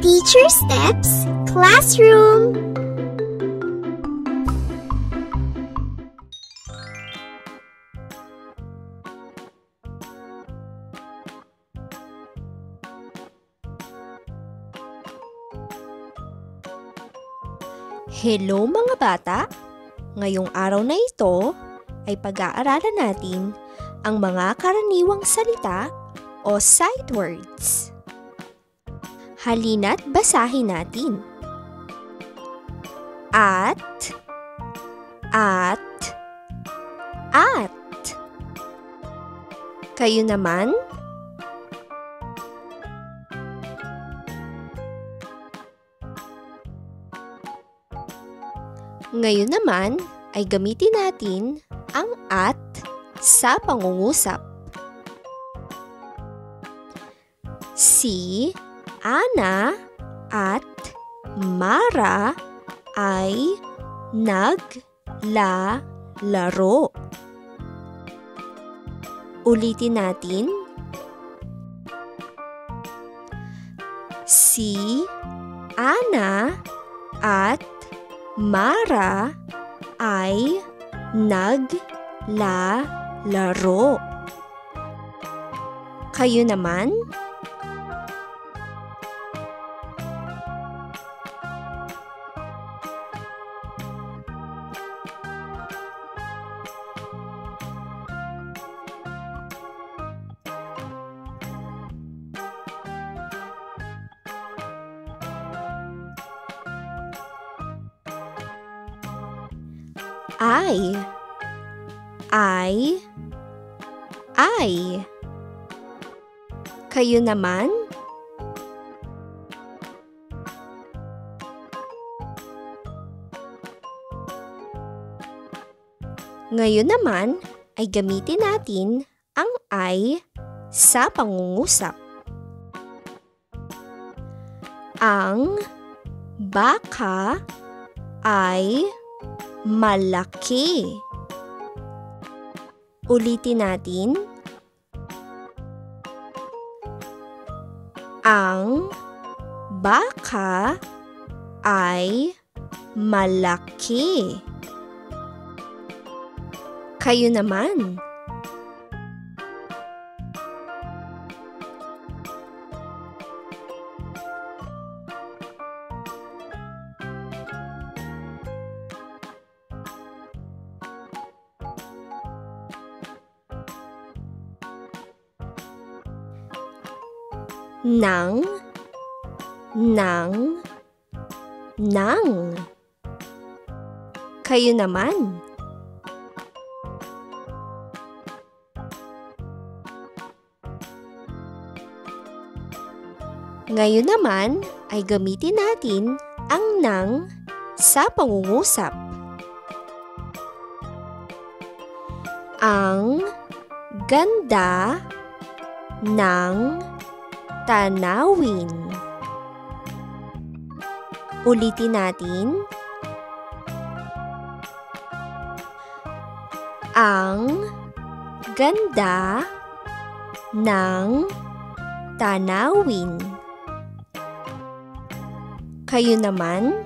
Teacher Steps Classroom. Hello mga bata! Ngayong araw na ito ay pag-aaralan natin ang mga karaniwang salita o sight words. Halina't basahin natin. At. Kayo naman? Ngayon naman ay gamitin natin ang at sa pangungusap. Si Ana at Mara ay naglalaro. Ulitin natin. Si Ana at Mara ay naglalaro. Kayo naman? Ay. Kayo naman? Ngayon naman ay gamitin natin ang ay sa pangungusap. Ang baka ay malaki. Ulitin natin. Ang baka ay malaki. Kayo naman? Nang. Kayo naman? Ngayon naman ay gamitin natin ang nang sa pangungusap. Ang ganda ng tanawin. Ulitin natin. Ang ganda ng tanawin. Kayo naman?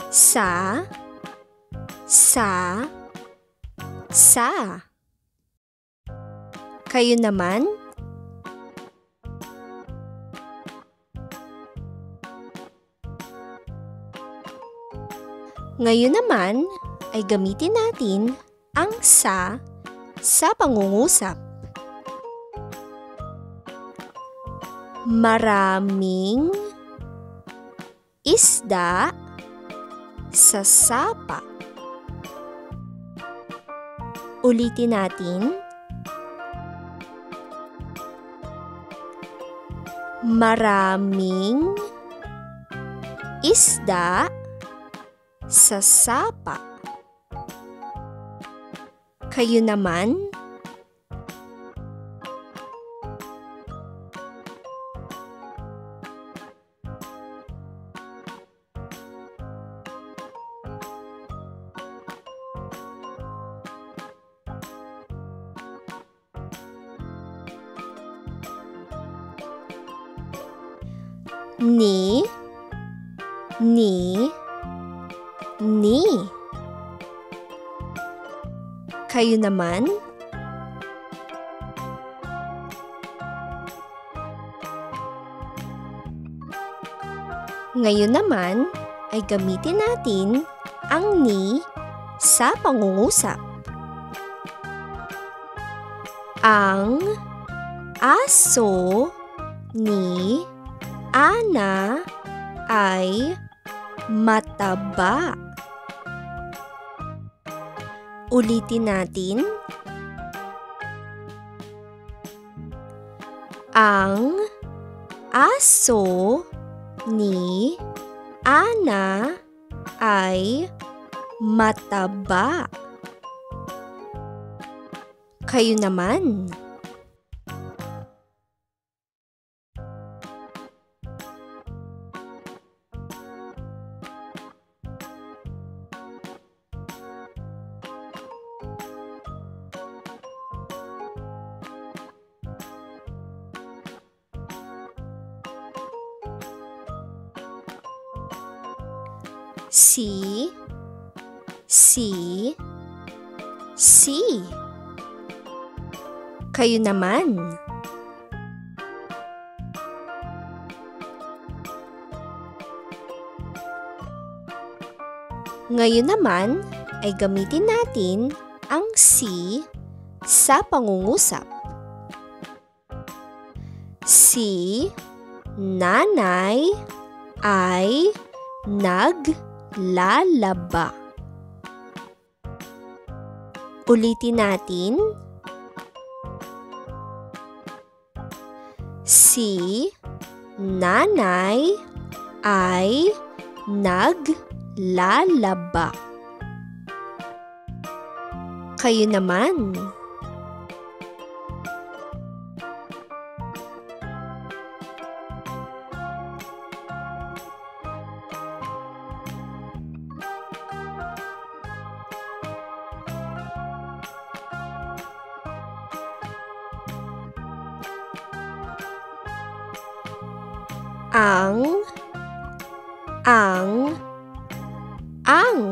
Sa. Kayo naman? Ngayon naman ay gamitin natin ang sa pangungusap. Maraming isda sa sapa. Ulitin natin. Maraming isda sa sapa. Kayo naman? ni, ni, ni. Kayo naman? Ngayon naman ay gamitin natin ang ni sa pangungusap. Ang aso ni Ana ay mataba. Ulitin natin. Ang aso ni Ana ay mataba. Kayo naman? Si, si, si. Kayo naman? Ngayon naman ay gamitin natin ang si sa pangungusap. Si nanay ay naglalaba. Ulitin natin. Si nanay ay naglalaba. Kayo naman? Ang.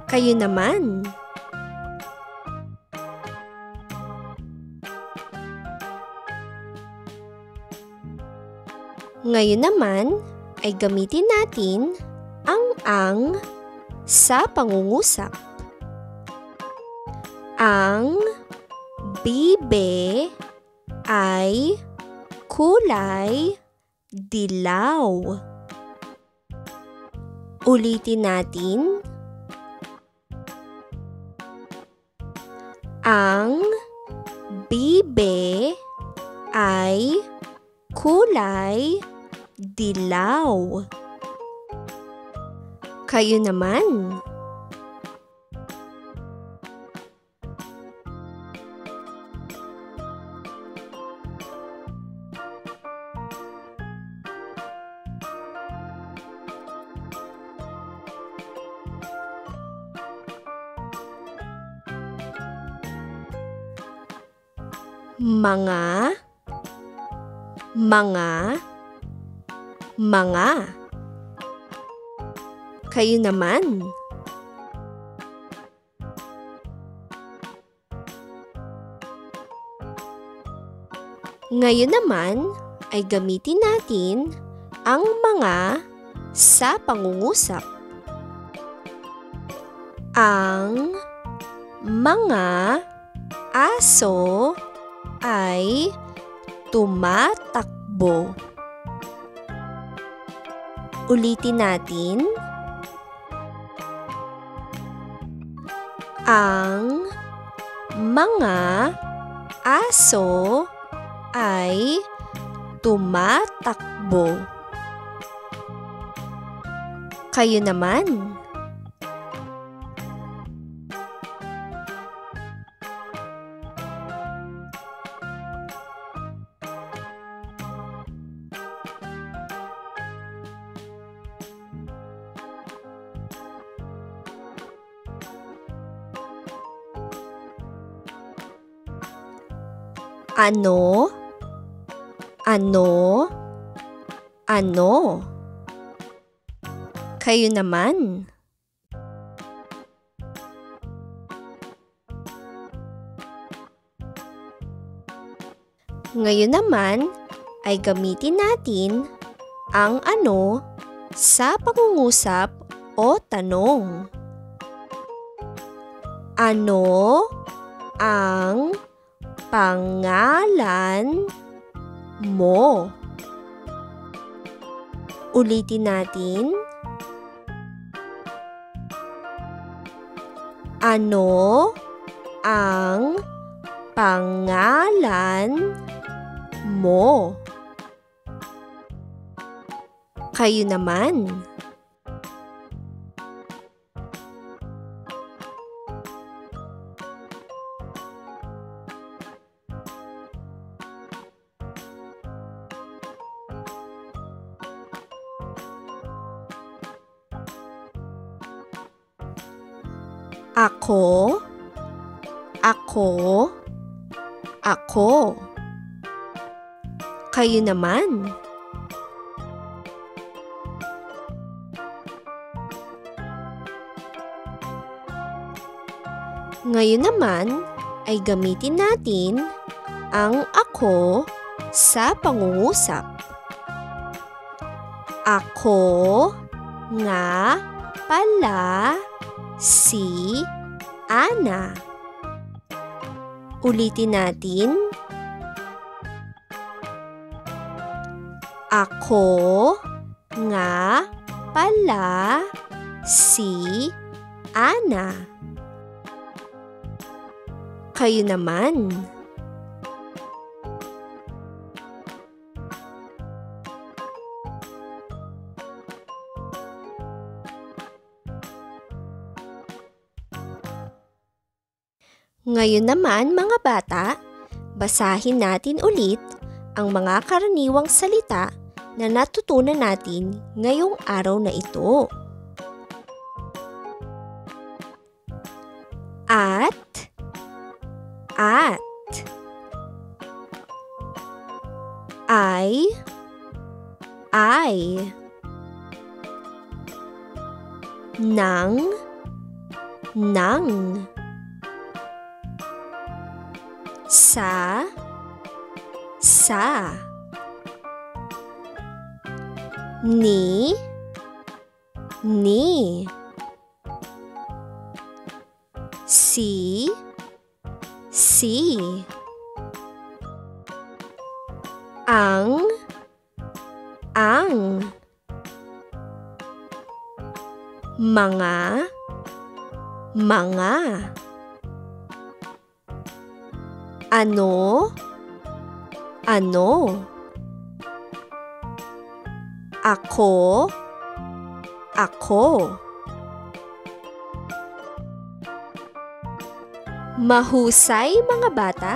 Kayo naman? Ngayon naman ay gamitin natin ang sa pangungusap. Ang bibe ay kulay dilaw. Ulitin natin. Ang bibe ay kulay dilaw. Kayo naman? Mga. Kayo naman? Ngayon naman ay gamitin natin ang mga sa pangungusap. Ang mga aso ay tumatakbo. Ulitin natin. Ang mga aso ay tumatakbo. Kayo naman? Ano? Ano? Kayo naman. Ngayon naman ay gamitin natin ang ano sa pangungusap o tanong. Ano ang pangalan mo? Ulitin natin. Ano ang pangalan mo? Kayo naman. Ako, ako, ako. Kayo naman. Ngayon naman ay gamitin natin ang ako sa pangungusap. Ako nga pala si Ana. Ulitin natin. Ako nga pala si Ana. Kayo naman. Ngayon naman mga bata, basahin natin ulit ang mga karaniwang salita na natutunan natin ngayong araw na ito. At I nang sa ni si ang mga ano ako mahusay mga bata.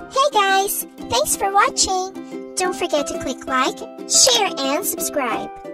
Hey guys! Thanks for watching! Don't forget to click like, share, and subscribe.